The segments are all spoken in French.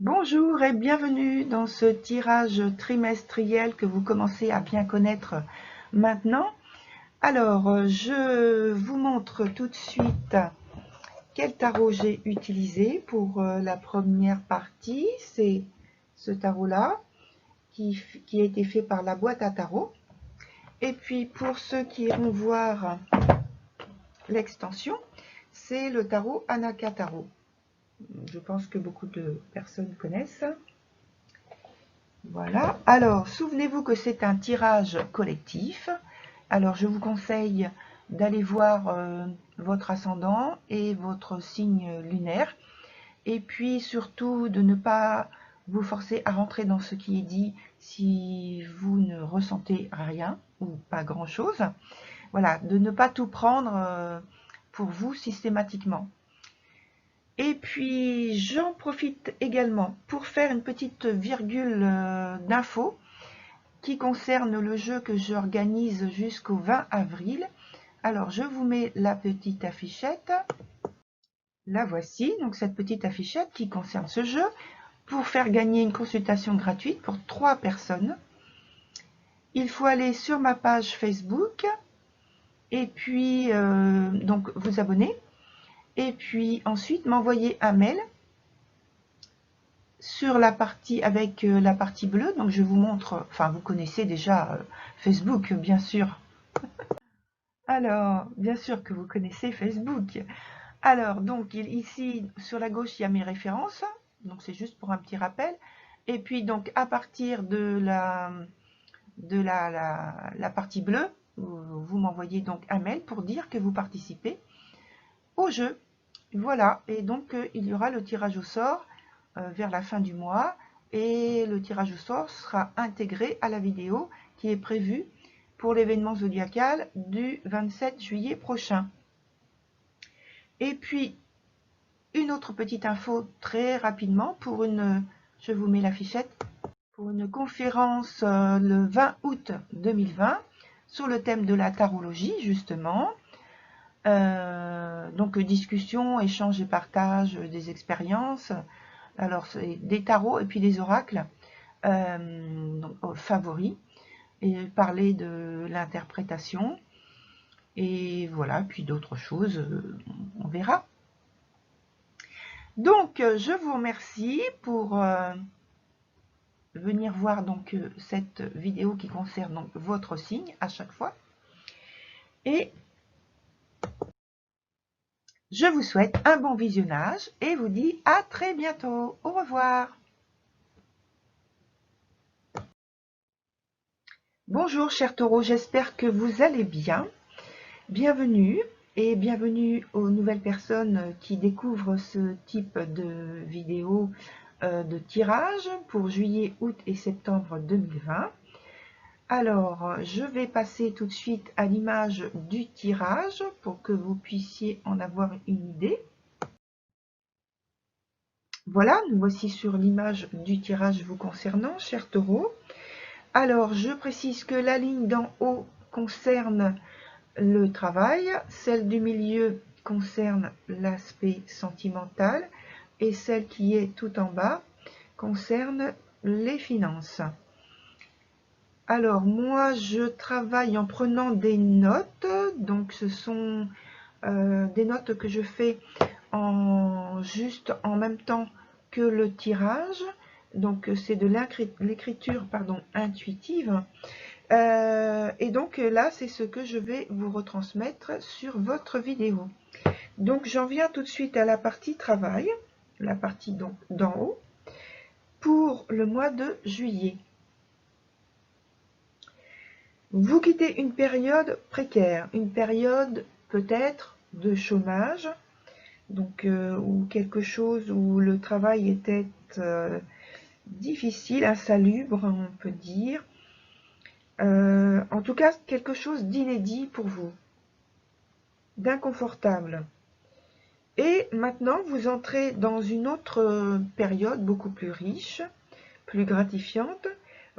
Bonjour et bienvenue dans ce tirage trimestriel que vous commencez à bien connaître maintenant. Alors, je vous montre tout de suite quel tarot j'ai utilisé pour la première partie. C'est ce tarot-là qui a été fait par la boîte à tarot. Et puis pour ceux qui iront voir l'extension, c'est le tarot Anaka Tarot. Je pense que beaucoup de personnes connaissent. Voilà. Alors, souvenez-vous que c'est un tirage collectif. Alors, je vous conseille d'aller voir votre ascendant et votre signe lunaire. Et puis, surtout, de ne pas vous forcer à rentrer dans ce qui est dit si vous ne ressentez rien ou pas grand-chose. Voilà, de ne pas tout prendre pour vous systématiquement. Et puis, j'en profite également pour faire une petite virgule d'infos qui concerne le jeu que j'organise jusqu'au 20 avril. Alors, je vous mets la petite affichette. La voici, donc cette petite affichette qui concerne ce jeu, pour faire gagner une consultation gratuite pour 3 personnes. Il faut aller sur ma page Facebook et puis donc vous abonner et puis ensuite m'envoyer un mail sur la partie avec la partie bleue. Donc je vous montre, enfin vous connaissez déjà Facebook bien sûr. Alors, bien sûr que vous connaissez Facebook. Alors, donc, ici, sur la gauche, il y a mes références. Donc, c'est juste pour un petit rappel. Et puis, donc, à partir de la partie bleue, vous m'envoyez donc un mail pour dire que vous participez au jeu. Voilà. Et donc, il y aura le tirage au sort vers la fin du mois. Et le tirage au sort sera intégré à la vidéo qui est prévue pour l'événement zodiacal du 27 juillet prochain. Et puis, une autre petite info très rapidement pour je vous mets l'affichette, pour une conférence le 20 août 2020 sur le thème de la tarologie justement. Donc discussion, échange et partage des expériences. Alors c'est des tarots et puis des oracles favoris et parler de l'interprétation et voilà, puis d'autres choses, on verra. Donc, je vous remercie pour venir voir donc cette vidéo qui concerne donc votre signe à chaque fois. Et je vous souhaite un bon visionnage et vous dis à très bientôt. Au revoir. Bonjour chers taureaux, j'espère que vous allez bien. Bienvenue et bienvenue aux nouvelles personnes qui découvrent ce type de vidéo de tirage pour juillet, août et septembre 2020. Alors, je vais passer tout de suite à l'image du tirage pour que vous puissiez en avoir une idée. Voilà, nous voici sur l'image du tirage vous concernant, chers taureaux. Alors, je précise que la ligne d'en haut concerne le travail, celle du milieu concerne l'aspect sentimental et celle qui est tout en bas concerne les finances. Alors, moi, je travaille en prenant des notes. Donc, ce sont des notes que je fais juste en même temps que le tirage. Donc, c'est de l'écriture intuitive. Et donc, là, c'est ce que je vais vous retransmettre sur votre vidéo. Donc, j'en viens tout de suite à la partie travail, la partie donc d'en haut, pour le mois de juillet. Vous quittez une période précaire, une période peut-être de chômage, donc ou quelque chose où le travail était difficile, insalubre, on peut dire. En tout cas, quelque chose d'inédit pour vous, d'inconfortable. Et maintenant, vous entrez dans une autre période beaucoup plus riche, plus gratifiante.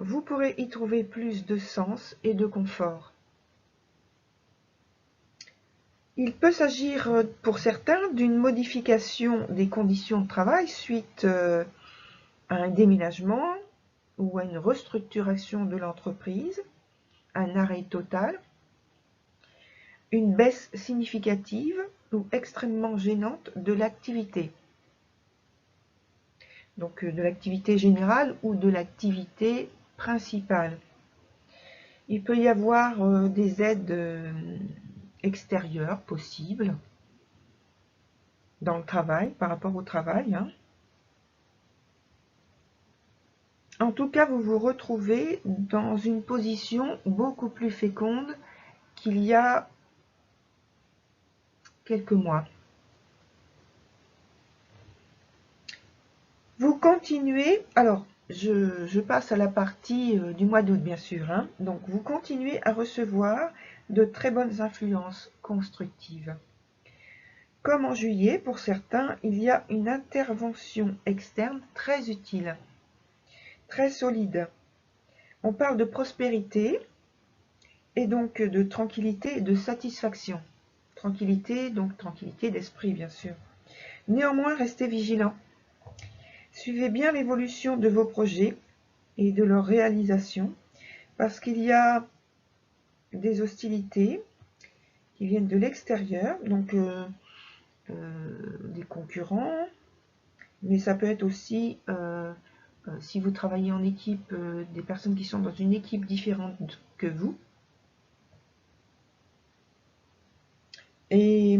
Vous pourrez y trouver plus de sens et de confort. Il peut s'agir pour certains d'une modification des conditions de travail suite à un déménagement ou à une restructuration de l'entreprise, un arrêt total, une baisse significative ou extrêmement gênante de l'activité. Donc de l'activité générale ou de l'activité principale. Il peut y avoir des aides extérieures possibles dans le travail, par rapport au travail. En tout cas, vous vous retrouvez dans une position beaucoup plus féconde qu'il y a quelques mois. Vous continuez, alors je passe à la partie du mois d'août bien sûr, donc vous continuez à recevoir de très bonnes influences constructives. Comme en juillet, pour certains, il y a une intervention externe très utile, très solide. On parle de prospérité et donc de tranquillité et de satisfaction. Tranquillité, donc tranquillité d'esprit bien sûr. Néanmoins, restez vigilants. Suivez bien l'évolution de vos projets et de leur réalisation, parce qu'il y a des hostilités qui viennent de l'extérieur, donc des concurrents, mais ça peut être aussi, si vous travaillez en équipe, des personnes qui sont dans une équipe différente que vous. Et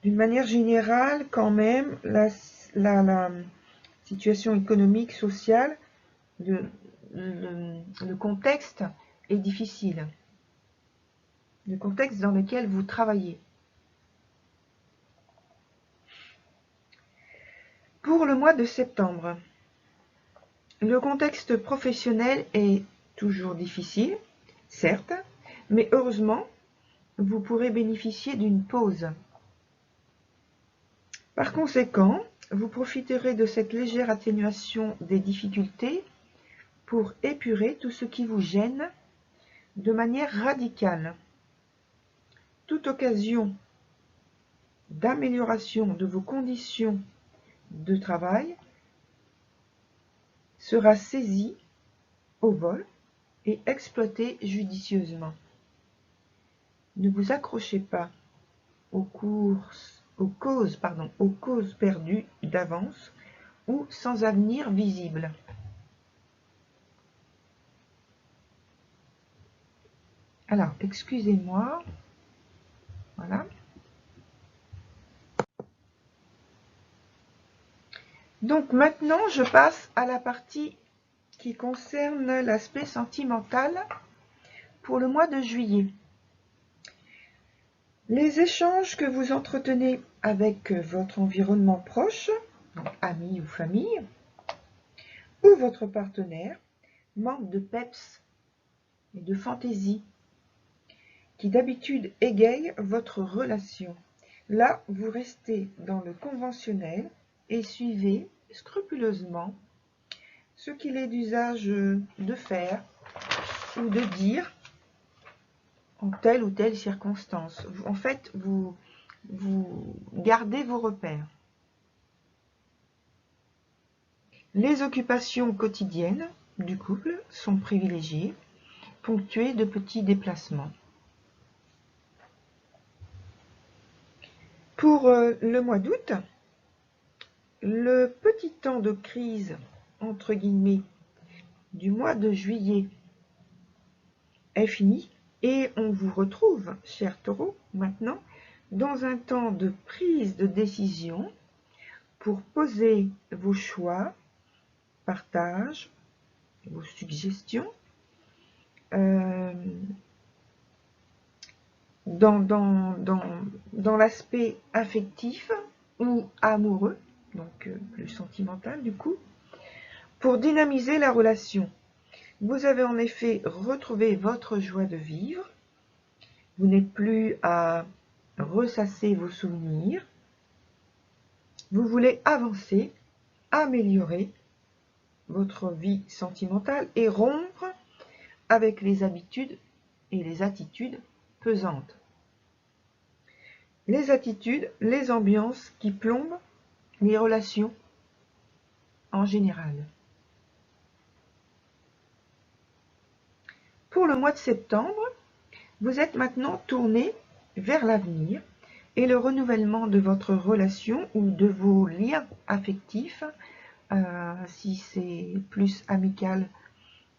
d'une manière générale, quand même, la situation économique, sociale, le contexte est difficile. Le contexte dans lequel vous travaillez. Pour le mois de septembre, le contexte professionnel est toujours difficile, certes, mais heureusement, vous pourrez bénéficier d'une pause. Par conséquent, vous profiterez de cette légère atténuation des difficultés pour épurer tout ce qui vous gêne de manière radicale. Toute occasion d'amélioration de vos conditions de travail sera saisie au vol et exploitée judicieusement. Ne vous accrochez pas aux causes perdues d'avance ou sans avenir visible. Alors, excusez-moi. Voilà. Donc maintenant, je passe à la partie qui concerne l'aspect sentimental pour le mois de juillet. Les échanges que vous entretenez avec votre environnement proche, donc amis ou famille, ou votre partenaire, manquent de peps et de fantaisie, qui d'habitude égayent votre relation. Là, vous restez dans le conventionnel et suivez scrupuleusement ce qu'il est d'usage de faire ou de dire en telle ou telle circonstance. En fait, vous gardez vos repères. Les occupations quotidiennes du couple sont privilégiées, ponctuées de petits déplacements. Pour le mois d'août, le petit temps de crise, entre guillemets, du mois de juillet est fini et on vous retrouve, chers taureaux, maintenant, dans un temps de prise de décision pour poser vos choix, partage, vos suggestions, dans l'aspect affectif ou amoureux, donc plus sentimental du coup, pour dynamiser la relation. Vous avez en effet retrouvé votre joie de vivre, vous n'êtes plus à ressasser vos souvenirs, vous voulez avancer, améliorer votre vie sentimentale et rompre avec les habitudes et les attitudes pesantes. Les attitudes, les ambiances qui plombent les relations en général. Pour le mois de septembre, vous êtes maintenant tourné vers l'avenir et le renouvellement de votre relation ou de vos liens affectifs, si c'est plus amical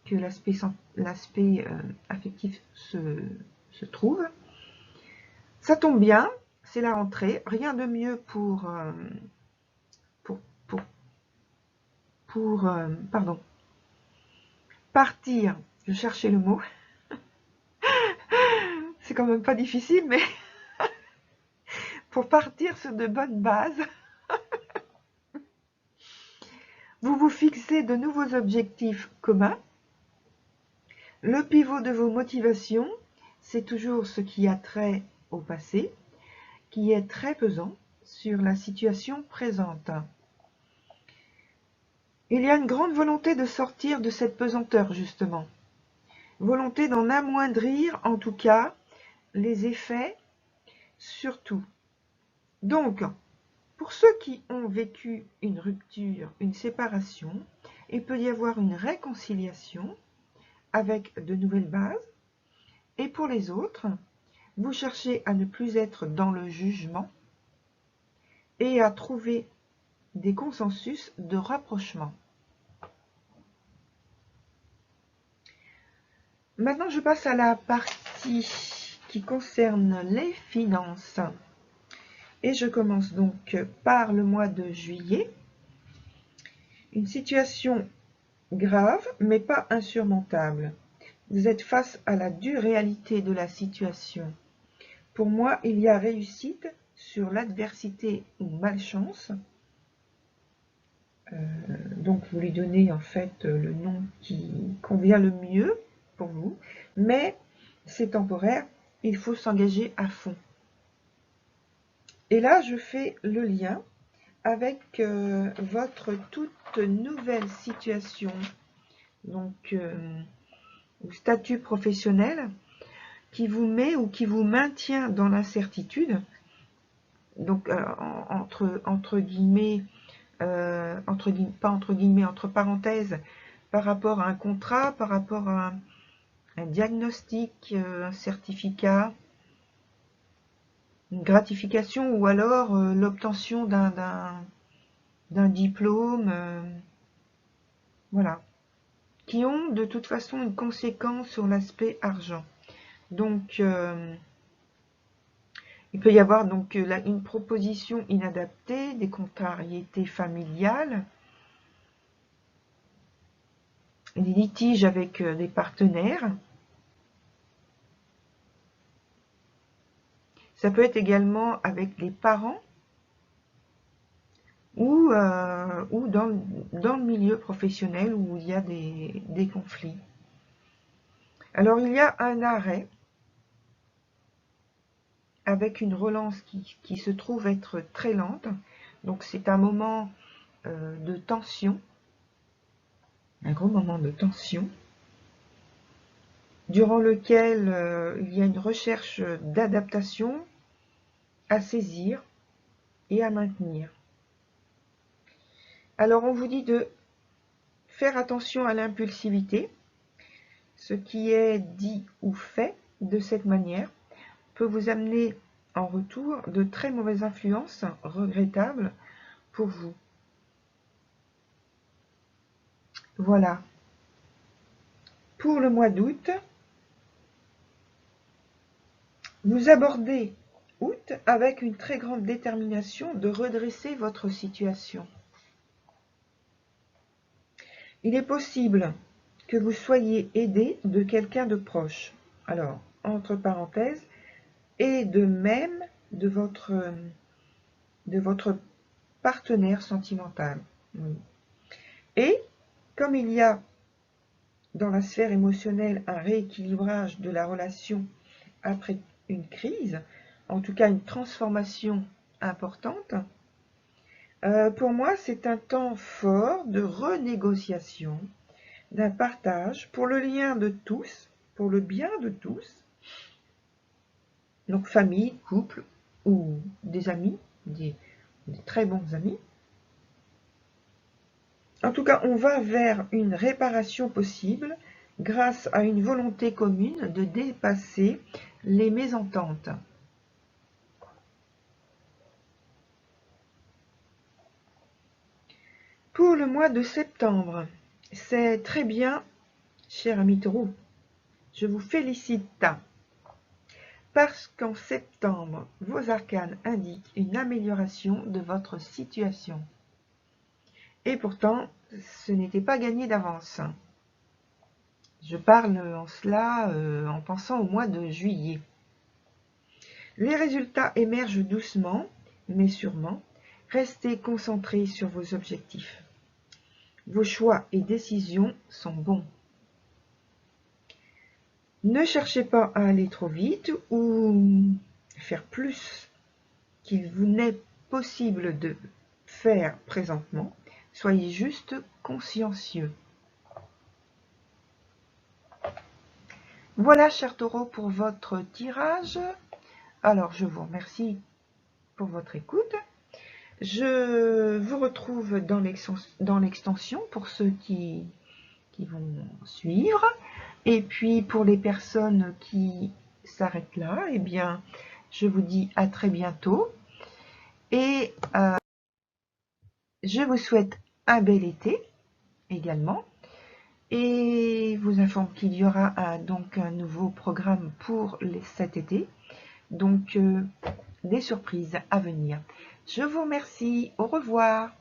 que l'aspect affectif se trouve. Ça tombe bien, c'est la rentrée, rien de mieux pour partir, je cherchais le mot, c'est quand même pas difficile, mais pour partir sur de bonnes bases, vous vous fixez de nouveaux objectifs communs. Le pivot de vos motivations, c'est toujours ce qui a trait au passé, qui est très pesant sur la situation présente. Il y a une grande volonté de sortir de cette pesanteur, justement. Volonté d'en amoindrir, en tout cas, les effets, surtout. Donc, pour ceux qui ont vécu une rupture, une séparation, il peut y avoir une réconciliation avec de nouvelles bases. Et pour les autres, vous cherchez à ne plus être dans le jugement et à trouver des consensus de rapprochement. Maintenant, je passe à la partie qui concerne les finances. Et je commence donc par le mois de juillet. Une situation grave, mais pas insurmontable. Vous êtes face à la dure réalité de la situation. Pour moi, il y a réussite sur l'adversité ou malchance. Donc, vous lui donnez en fait le nom qui convient le mieux pour vous. Mais c'est temporaire, il faut s'engager à fond. Et là, je fais le lien avec votre toute nouvelle situation, donc statut professionnel, qui vous met ou qui vous maintient dans l'incertitude, donc entre guillemets, entre parenthèses, par rapport à un contrat, par rapport à un diagnostic, un certificat, une gratification, ou alors l'obtention d'un diplôme, voilà, qui ont de toute façon une conséquence sur l'aspect argent. Donc, il peut y avoir donc une proposition inadaptée, des contrariétés familiales, des litiges avec des partenaires. Ça peut être également avec les parents ou dans le milieu professionnel où il y a des conflits. Alors, il y a un arrêt avec une relance qui se trouve être très lente. Donc, c'est un moment de tension, un gros moment de tension, durant lequel il y a une recherche d'adaptation à saisir et à maintenir. Alors, on vous dit de faire attention à l'impulsivité. Ce qui est dit ou fait de cette manière peut vous amener en retour de très mauvaises influences regrettables pour vous. Voilà. Pour le mois d'août, vous abordez août avec une très grande détermination de redresser votre situation. Il est possible que vous soyez aidé de quelqu'un de proche. Alors, entre parenthèses, et de même de votre partenaire sentimental. Oui. Et comme il y a dans la sphère émotionnelle un rééquilibrage de la relation après une crise, en tout cas une transformation importante, pour moi c'est un temps fort de renégociation, d'un partage pour le lien de tous, pour le bien de tous, donc famille, couple ou des amis, des très bons amis, En tout cas, on va vers une réparation possible grâce à une volonté commune de dépasser les mésententes. Pour le mois de septembre, c'est très bien, cher ami Taureau. Je vous félicite parce qu'en septembre, vos arcanes indiquent une amélioration de votre situation. Et pourtant, ce n'était pas gagné d'avance. Je parle en cela en pensant au mois de juillet. Les résultats émergent doucement, mais sûrement. Restez concentrés sur vos objectifs. Vos choix et décisions sont bons. Ne cherchez pas à aller trop vite ou faire plus qu'il vous n'est possible de faire présentement. Soyez juste consciencieux. Voilà, cher Taureau, pour votre tirage. Alors, je vous remercie pour votre écoute. Je vous retrouve dans l'extension pour ceux qui vont suivre. Et puis, pour les personnes qui s'arrêtent là, eh bien, je vous dis à très bientôt. Et je vous souhaite un bel été également. Et vous informe qu'il y aura donc un nouveau programme pour cet été. Donc, des surprises à venir. Je vous remercie. Au revoir.